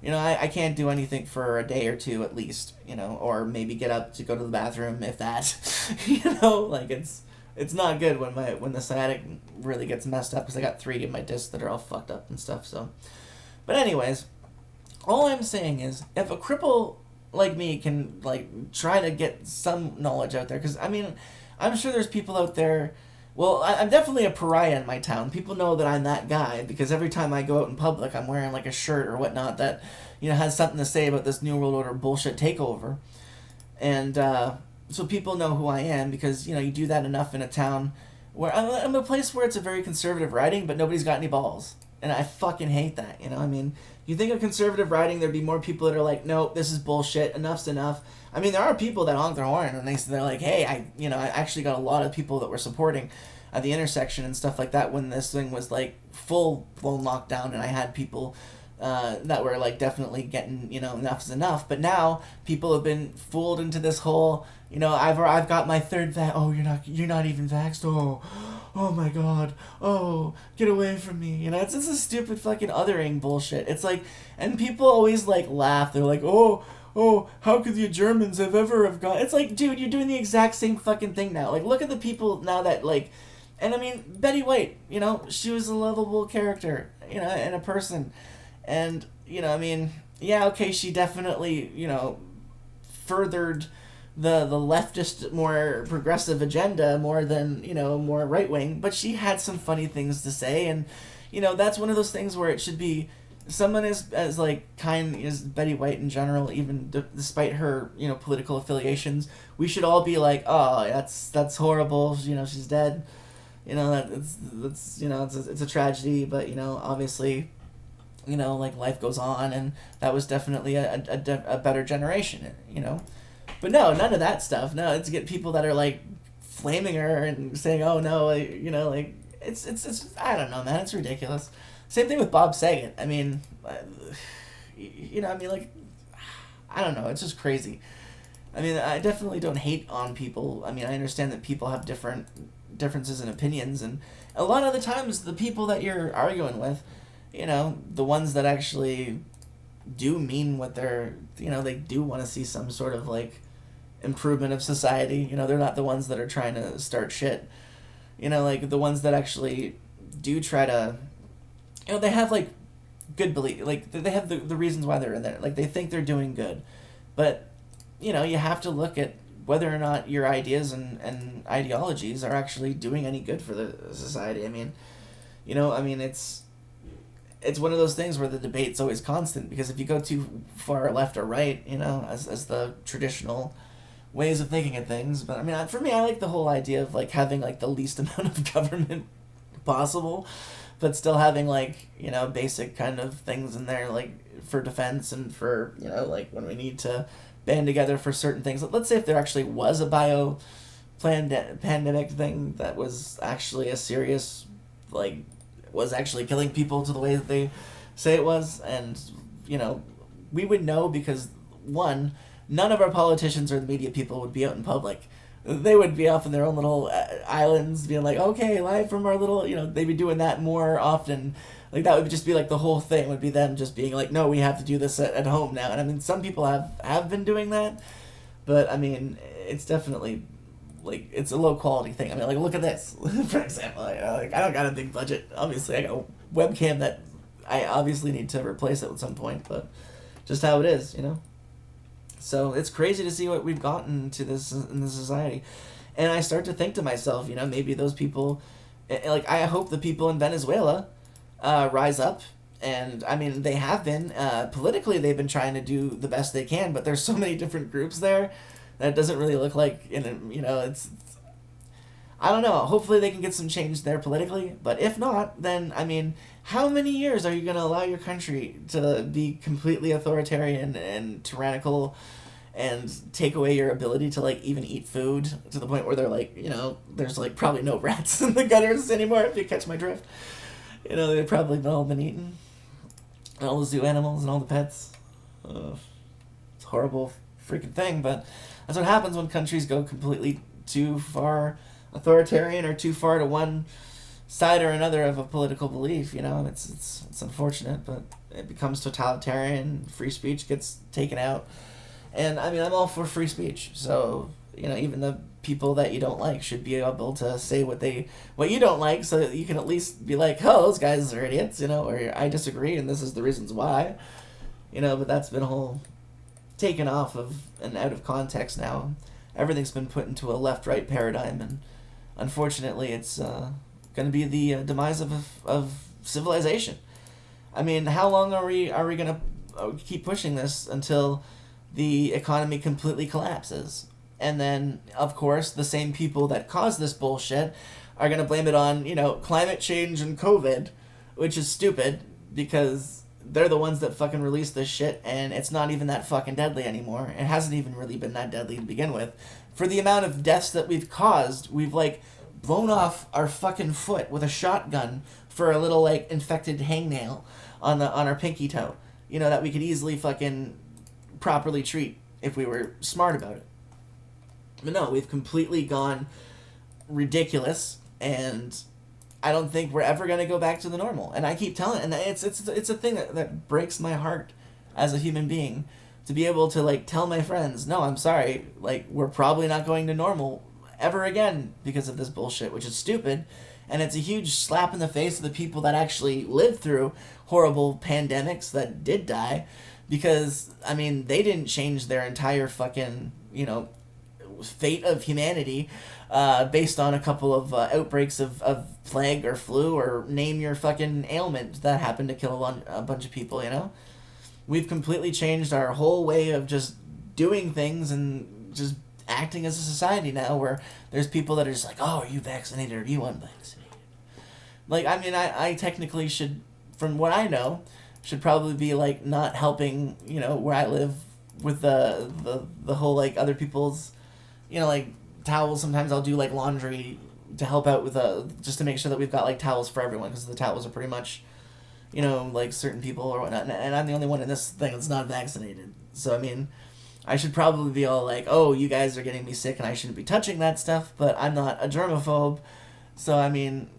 A: I can't do anything for a day or two at least, or maybe get up to go to the bathroom, if that. Like, it's not good when the sciatic really gets messed up, because I got 3 of my discs that are all fucked up and stuff. So, but anyways, all I'm saying is, if a cripple like me can like try to get some knowledge out there, because I mean, I'm sure there's people out there. Well, I'm definitely a pariah in my town. People know that I'm that guy, because every time I go out in public, I'm wearing like a shirt or whatnot that, has something to say about this New World Order bullshit takeover. And so people know who I am, because, you do that enough in a town where I'm a place where it's a very conservative riding, but nobody's got any balls. And I fucking hate that, I mean, you think of conservative riding, there'd be more people that are like, no, this is bullshit, enough's enough. I mean, there are people that honk their horn, and they're like, hey, I actually got a lot of people that were supporting at the intersection and stuff like that when this thing was like full blown lockdown, and I had people that were like definitely getting, enough's enough. But now people have been fooled into this whole, I've got my third oh, you're not even vaxxed, oh my god, oh, get away from me, it's just a stupid fucking othering bullshit. It's like, and people always like laugh, they're like, oh, how could the Germans have got... It's like, dude, you're doing the exact same fucking thing now. Like, look at the people now that, like... And, I mean, Betty White, she was a lovable character, and a person. And, I mean, yeah, okay, she definitely, furthered the leftist, more progressive agenda more than, more right-wing. But she had some funny things to say, and, that's one of those things where it should be... Someone as like kind as Betty White in general, even despite her political affiliations, we should all be like, oh, that's horrible. She's dead. It's a tragedy, but obviously, like, life goes on, and that was definitely a better generation. But no, none of that stuff. No, it's get people that are like flaming her and saying, oh no, like it's I don't know, man, it's ridiculous. Same thing with Bob Saget. I mean, like, I don't know. It's just crazy. I mean, I definitely don't hate on people. I mean, I understand that people have differences in opinions, and a lot of the times the people that you're arguing with, the ones that actually do mean what they're, they do want to see some sort of like improvement of society. They're not the ones that are trying to start shit. Like the ones that actually do try to. They have, like, good belief, like, they have the reasons why they're in there. Like, they think they're doing good. But, you have to look at whether or not your ideas and ideologies are actually doing any good for the society. I mean, it's one of those things where the debate's always constant, because if you go too far left or right, as the traditional ways of thinking of things. But, I mean, for me, I like the whole idea of, like, having, like, the least amount of government possible, but still having, like, basic kind of things in there, like, for defense and for, like, when we need to band together for certain things. Let's say if there actually was a pandemic thing that was actually a serious, like, was actually killing people to the way that they say it was, and, we would know because, one, none of our politicians or the media people would be out in public. They would be off in their own little islands, being like, okay, live from our little, they'd be doing that more often. Like, that would just be, like, the whole thing would be them just being like, no, we have to do this at home now. And, I mean, some people have been doing that, but, I mean, it's definitely, like, it's a low-quality thing. I mean, like, look at this, for example. Like, I don't got a big budget. Obviously, I got a webcam that I obviously need to replace it at some point, but just how it is, So it's crazy to see what we've gotten to this in the society. And I start to think to myself, maybe those people, like, I hope the people in Venezuela rise up And I mean, they have been politically. They've been trying to do the best they can, but there's so many different groups there that it doesn't really look like. It's I don't know. Hopefully, they can get some change there politically. But if not, then I mean, how many years are you gonna allow your country to be completely authoritarian and tyrannical, and take away your ability to like even eat food to the point where they're like, there's like probably no rats in the gutters anymore. If you catch my drift, they've probably all been eaten. And all the zoo animals and all the pets. It's a horrible freaking thing, but that's what happens when countries go completely too far authoritarian or too far to one side or another of a political belief. It's unfortunate, but it becomes totalitarian. Free speech gets taken out, and I mean, I'm all for free speech. So even the people that you don't like should be able to say what you don't like, so that you can at least be like, oh, those guys are idiots, or I disagree and this is the reasons why, but that's been a whole taken off of and out of context now. Everything's been put into a left-right paradigm, and unfortunately it's going to be the demise of civilization. I mean, how long are we going to keep pushing this until the economy completely collapses? And then, of course, the same people that caused this bullshit are going to blame it on, climate change and COVID, which is stupid because they're the ones that fucking released this shit, and it's not even that fucking deadly anymore. It hasn't even really been that deadly to begin with. For the amount of deaths that we've caused, we've, like, blown off our fucking foot with a shotgun for a little, like, infected hangnail on our pinky toe, that we could easily fucking properly treat if we were smart about it. But no, we've completely gone ridiculous, and I don't think we're ever going to go back to the normal. And I keep telling, and it's a thing that breaks my heart as a human being, to be able to, like, tell my friends, no, I'm sorry, like, we're probably not going to normal ever again because of this bullshit, which is stupid. And it's a huge slap in the face of the people that actually lived through horrible pandemics that did die, because, I mean, they didn't change their entire fucking, fate of humanity based on a couple of outbreaks of plague or flu, or name your fucking ailment that happened to kill a bunch of people. We've completely changed our whole way of just doing things and just acting as a society now, where there's people that are just like, oh, are you vaccinated or are you unvaccinated? Like, I mean, I technically should, from what I know, should probably be like not helping, where I live with the whole, like, other people's, like, towels. Sometimes I'll do, like, laundry to help out with just to make sure that we've got, like, towels for everyone, because the towels are pretty much, like, certain people or whatnot, and I'm the only one in this thing that's not vaccinated. So I mean, I should probably be all like, oh, you guys are getting me sick and I shouldn't be touching that stuff, but I'm not a germaphobe. So I mean,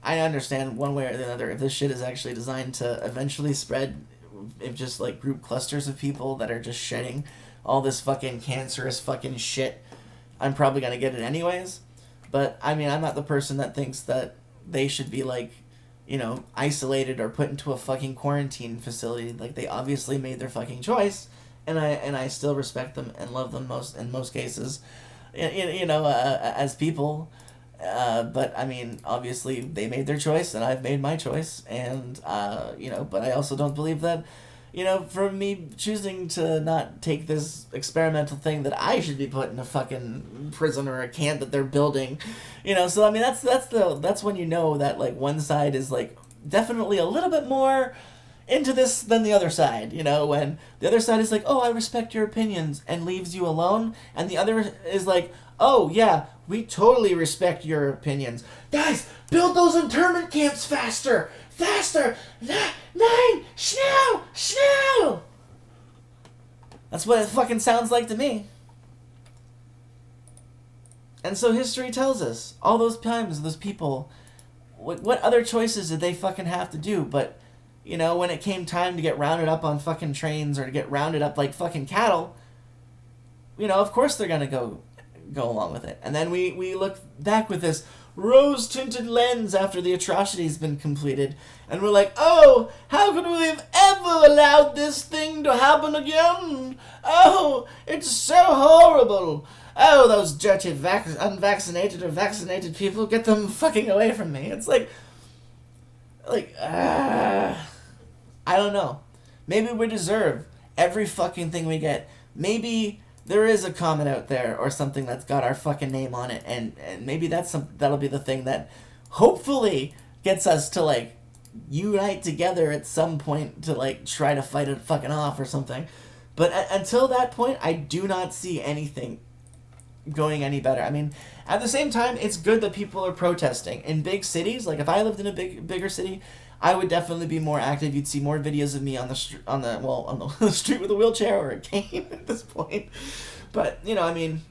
A: I understand one way or the other, if this shit is actually designed to eventually spread, if just, like, group clusters of people that are just shedding all this fucking cancerous fucking shit, I'm probably going to get it anyways. But, I mean, I'm not the person that thinks that they should be, like, isolated or put into a fucking quarantine facility. Like, they obviously made their fucking choice, and I still respect them and love them in most cases, as people. But, I mean, obviously, they made their choice, and I've made my choice, and, but I also don't believe that, for me choosing to not take this experimental thing, that I should be put in a fucking prison or a camp that they're building, so, I mean, that's when that, like, one side is, like, definitely a little bit more into this than the other side, when the other side is like, oh, I respect your opinions, and leaves you alone, and the other is like, oh, yeah, we totally respect your opinions. Guys, build those internment camps faster! Faster! 9! Schnell! That's what it fucking sounds like to me. And so history tells us, all those times, those people, what other choices did they fucking have to do? But, when it came time to get rounded up on fucking trains, or to get rounded up like fucking cattle, of course they're gonna go along with it. And then we look back with this rose-tinted lens after the atrocity's been completed, and we're like, oh, how could we have ever allowed this thing to happen again? Oh, it's so horrible. Oh, those dirty unvaccinated or vaccinated people, get them fucking away from me. It's like, I don't know. Maybe we deserve every fucking thing we get. Maybe there is a comment out there or something that's got our fucking name on it, and maybe that'll be the thing that hopefully gets us to, like, unite together at some point to, like, try to fight it fucking off or something. But until that point, I do not see anything going any better. I mean, at the same time, it's good that people are protesting. In big cities, like if I lived in a bigger city, I would definitely be more active. You'd see more videos of me on the street with a wheelchair or a cane at this point. But, you know, I mean,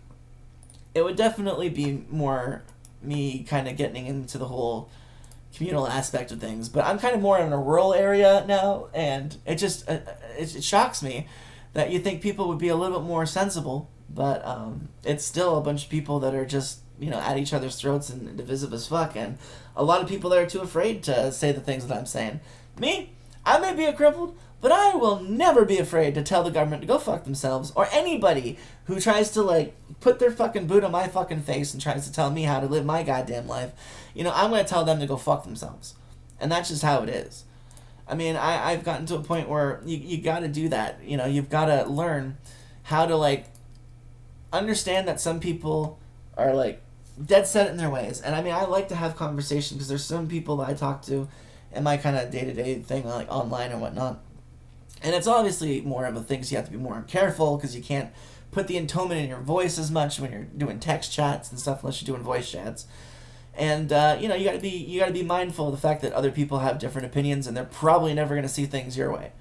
A: it would definitely be more me kind of getting into the whole communal aspect of things. But I'm kind of more in a rural area now, and it just it shocks me that you think people would be a little bit more sensible, but it's still a bunch of people that are just, you know, at each other's throats and divisive as fuck, and a lot of people that are too afraid to say the things that I'm saying. Me, I may be a crippled, but I will never be afraid to tell the government to go fuck themselves, or anybody who tries to, like, put their fucking boot on my fucking face and tries to tell me how to live my goddamn life. You know, I'm going to tell them to go fuck themselves. And that's just how it is. I mean, I've gotten to a point where you got to do that. You know, you've got to learn how to, like, understand that some people are, like, dead set in their ways. And I mean, I like to have conversations because there's some people that I talk to in my kind of day-to-day thing, like online and whatnot. And it's obviously more of a thing, so you have to be more careful because you can't put the intonation in your voice as much when you're doing text chats and stuff unless you're doing voice chats. And you know, you gotta be mindful of the fact that other people have different opinions and they're probably never gonna see things your way.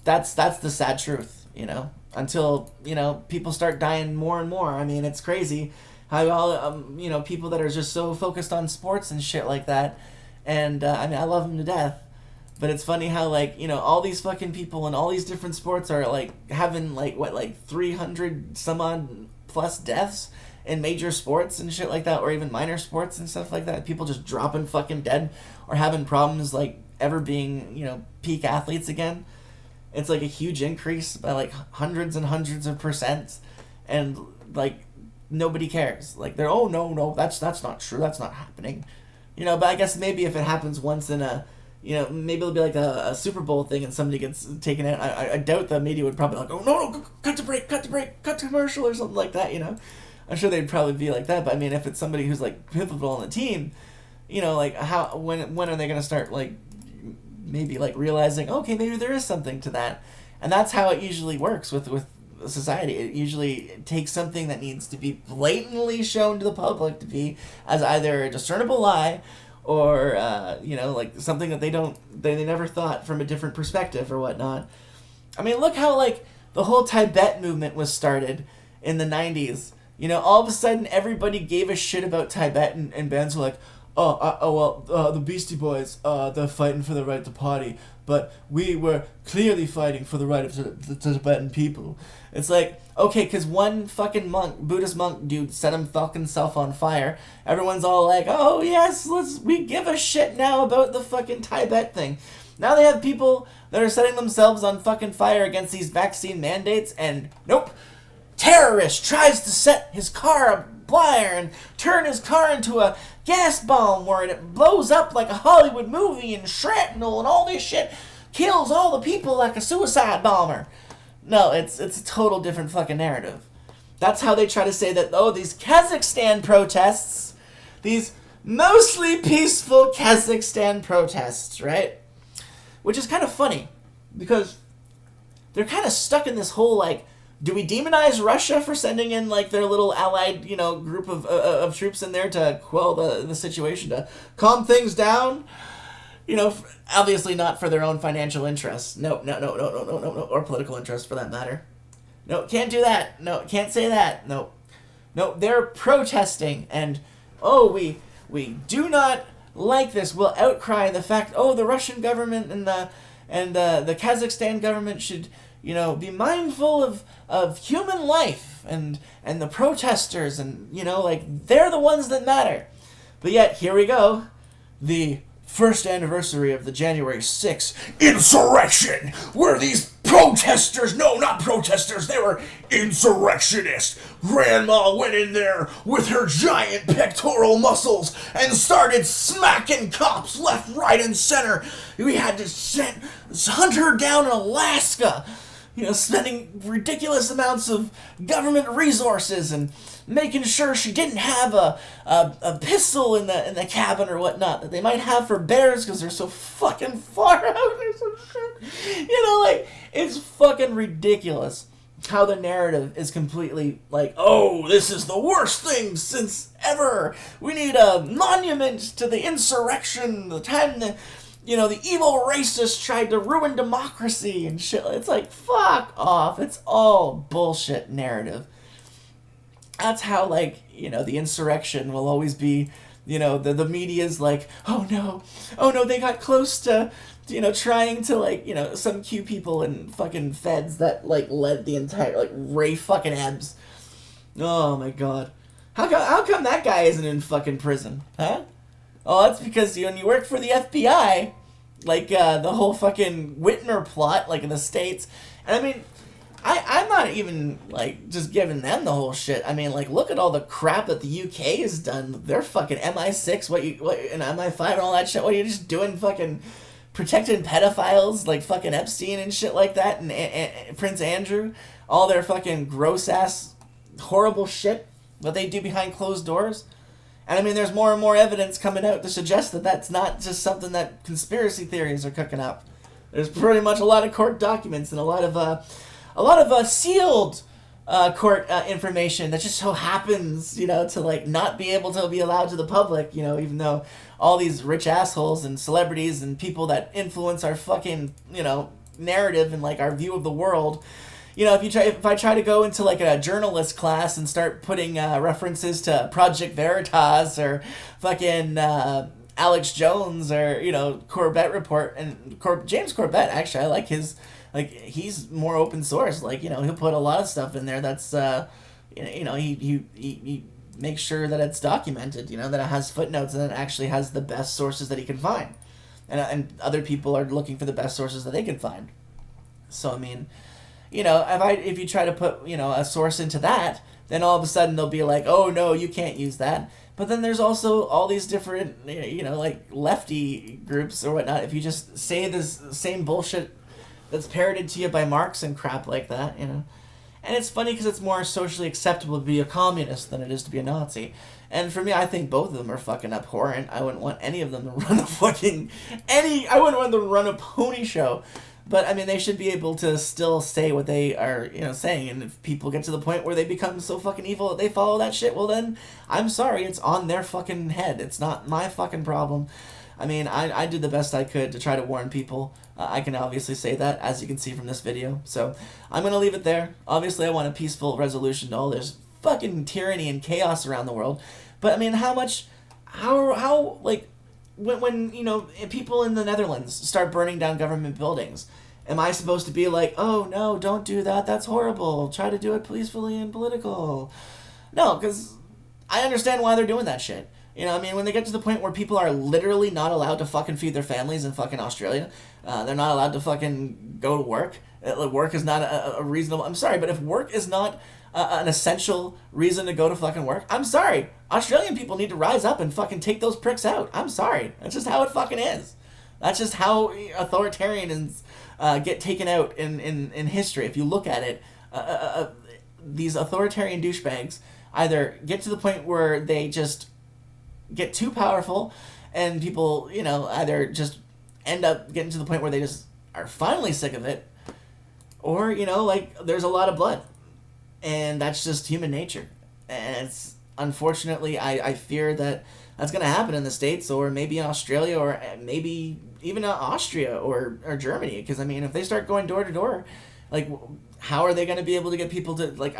A: That's the sad truth, you know. Until, you know, people start dying more and more. I mean, it's crazy how all you know, people that are just so focused on sports and shit like that. And I mean, I love them to death. But it's funny how, like, you know, all these fucking people in all these different sports are, like, having, like, 300 some odd plus deaths in major sports and shit like that, or even minor sports and stuff like that. People just dropping fucking dead or having problems, like, ever being, you know, peak athletes again. It's, like, a huge increase by, like, hundreds and hundreds of percent. And, like, nobody cares. Like, they're, oh, no, that's not true. That's not happening. You know, but I guess maybe if it happens once in a, you know, maybe it'll be like a Super Bowl thing and somebody gets taken out. I doubt the media would probably like, oh, no, cut to break, cut to commercial or something like that, you know. I'm sure they'd probably be like that, but I mean, if it's somebody who's, like, pivotal on the team, you know, like, when are they going to start, like, maybe, like, realizing, okay, maybe there is something to that. And that's how it usually works with society. It usually takes something that needs to be blatantly shown to the public to be as either a discernible lie or, you know, like, something that they never thought from a different perspective or whatnot. I mean, look how, like, the whole Tibet movement was started in the 90s. You know, all of a sudden, everybody gave a shit about Tibet, and bands were like, the Beastie Boys, they're fighting for the right to party, but we were clearly fighting for the right of the Tibetan people. It's like, okay, because one fucking Buddhist monk dude set him fucking self on fire. Everyone's all like, oh yes, we give a shit now about the fucking Tibet thing. Now they have people that are setting themselves on fucking fire against these vaccine mandates, and nope. Terrorist tries to set his car afire and turn his car into a gas bomb where it blows up like a Hollywood movie and shrapnel and all this shit kills all the people like a suicide bomber. No, it's a total different fucking narrative. That's how they try to say that, oh, these Kazakhstan protests, these mostly peaceful Kazakhstan protests, right? Which is kind of funny because they're kind of stuck in this whole, like, do we demonize Russia for sending in, like, their little allied, you know, group of troops in there to quell the situation, to calm things down? You know, obviously not for their own financial interests. No, or political interests for that matter. No, can't do that. No, can't say that. No, they're protesting, and, oh, we do not like this. We'll outcry the fact, oh, the Russian government and the Kazakhstan government should, you know, be mindful of human life and the protesters, and, you know, like, they're the ones that matter. But yet, here we go. The first anniversary of the January 6th insurrection, where these
B: protesters. No, not protesters. They were insurrectionists. Grandma went in there with her giant pectoral muscles and started smacking cops left, right, and center. We had to hunt her down in Alaska. Spending ridiculous amounts of government resources and making sure she didn't have a pistol in the cabin or whatnot that they might have for bears because they're so fucking far out or some shit. It's fucking ridiculous how the narrative is completely like, oh, this is the worst thing since ever. We need a monument to the insurrection, the time the evil racists tried to ruin democracy and shit. It's like, fuck off. It's all bullshit narrative. That's how, the insurrection will always be, the media's like, oh no, they got close to, trying to, some cute people and fucking feds that, led the entire, Ray fucking Ebbs. Oh my god. How come that guy isn't in fucking prison, huh? Oh, that's because when you work for the FBI, the whole fucking Whitmer plot, in the States, and I mean, I'm not even, just giving them the whole shit. I mean, look at all the crap that the UK has done. They're fucking MI6, and MI5 and all that shit. What are you just doing, fucking protecting pedophiles, fucking Epstein and shit like that, and Prince Andrew? All their fucking gross-ass, horrible shit that they do behind closed doors. And I mean, there's more and more evidence coming out to suggest that that's not just something that conspiracy theories are cooking up. There's pretty much a lot of court documents and a lot of sealed court information that just so happens, to not be able to be allowed to the public, even though all these rich assholes and celebrities and people that influence our fucking, narrative and our view of the world. If I try to go into a journalist class and start putting references to Project Veritas or fucking Alex Jones or Corbett Report and James Corbett, actually I like his, he's more open source. He'll put a lot of stuff in there that's he makes sure that it's documented, that it has footnotes and it actually has the best sources that he can find, and other people are looking for the best sources that they can find. So I mean, if you try to put, a source into that, then all of a sudden they'll be like, oh no, you can't use that. But then there's also all these different, lefty groups or whatnot. If you just say this same bullshit that's parroted to you by Marx and crap like that, And it's funny because it's more socially acceptable to be a communist than it is to be a Nazi. And for me, I think both of them are fucking abhorrent. I wouldn't want any of them to run I wouldn't want them to run a pony show. But, I mean, they should be able to still say what they are, saying. And if people get to the point where they become so fucking evil that they follow that shit, well then, I'm sorry, it's on their fucking head. It's not my fucking problem. I mean, I did the best I could to try to warn people. I can obviously say that, as you can see from this video. So, I'm going to leave it there. Obviously, I want a peaceful resolution to all this fucking tyranny and chaos around the world. But, I mean, when people in the Netherlands start burning down government buildings, am I supposed to be like, oh no, don't do that, that's horrible, try to do it peacefully and political? No, because I understand why they're doing that shit. When they get to the point where people are literally not allowed to fucking feed their families in fucking Australia, they're not allowed to fucking go to work. Work is not a reasonable... I'm sorry, but if work is not an essential reason to go to fucking work, I'm sorry. Australian people need to rise up and fucking take those pricks out. I'm sorry. That's just how it fucking is. That's just how authoritarians get taken out in history. If you look at it, these authoritarian douchebags either get to the point where they just get too powerful and people, either just end up getting to the point where they just are finally sick of it, or, there's a lot of blood. And that's just human nature. And it's, unfortunately, I fear that that's going to happen in the States, or maybe in Australia, or maybe even Austria or Germany. Because, I mean, if they start going door to door, how are they going to be able to get people to,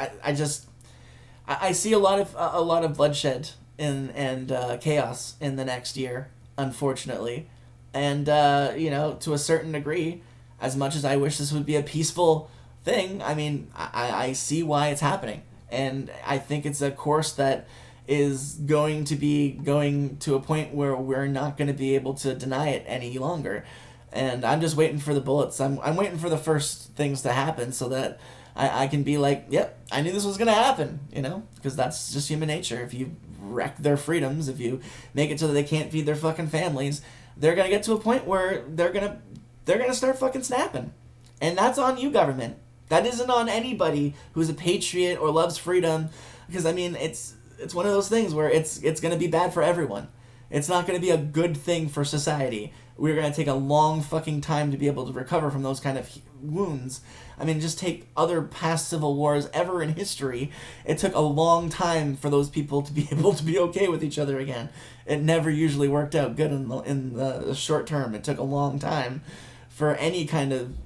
B: I see a lot of bloodshed and chaos in the next year, unfortunately. And, to a certain degree, as much as I wish this would be a peaceful thing, I mean, I see why it's happening. And I think it's a course that is going to be going to a point where we're not going to be able to deny it any longer.
A: And I'm just waiting for the bullets. I'm waiting for the first things to happen so that I can be like, yep, I knew this was gonna happen, you know, because that's just human nature. If you wreck their freedoms, if you make it so that they can't feed their fucking families, they're gonna get to a point where they're gonna start fucking snapping, and that's on you, government. That isn't on anybody who's a patriot or loves freedom, because I mean it's one of those things where it's gonna be bad for everyone. It's not gonna be a good thing for society. We're gonna take a long fucking time to be able to recover from those kind of wounds. I mean, just take other past civil wars ever in history. It took a long time for those people to be able to be okay with each other again. It never usually worked out good in the short term. It took a long time for any kind of,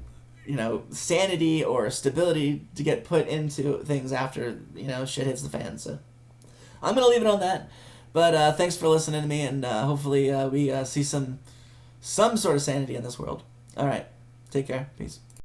A: you know, sanity or stability to get put into things after, you know, shit hits the fan. So I'm gonna leave it on that. But thanks for listening to me, and hopefully we see some sort of sanity in this world. All right, take care, peace.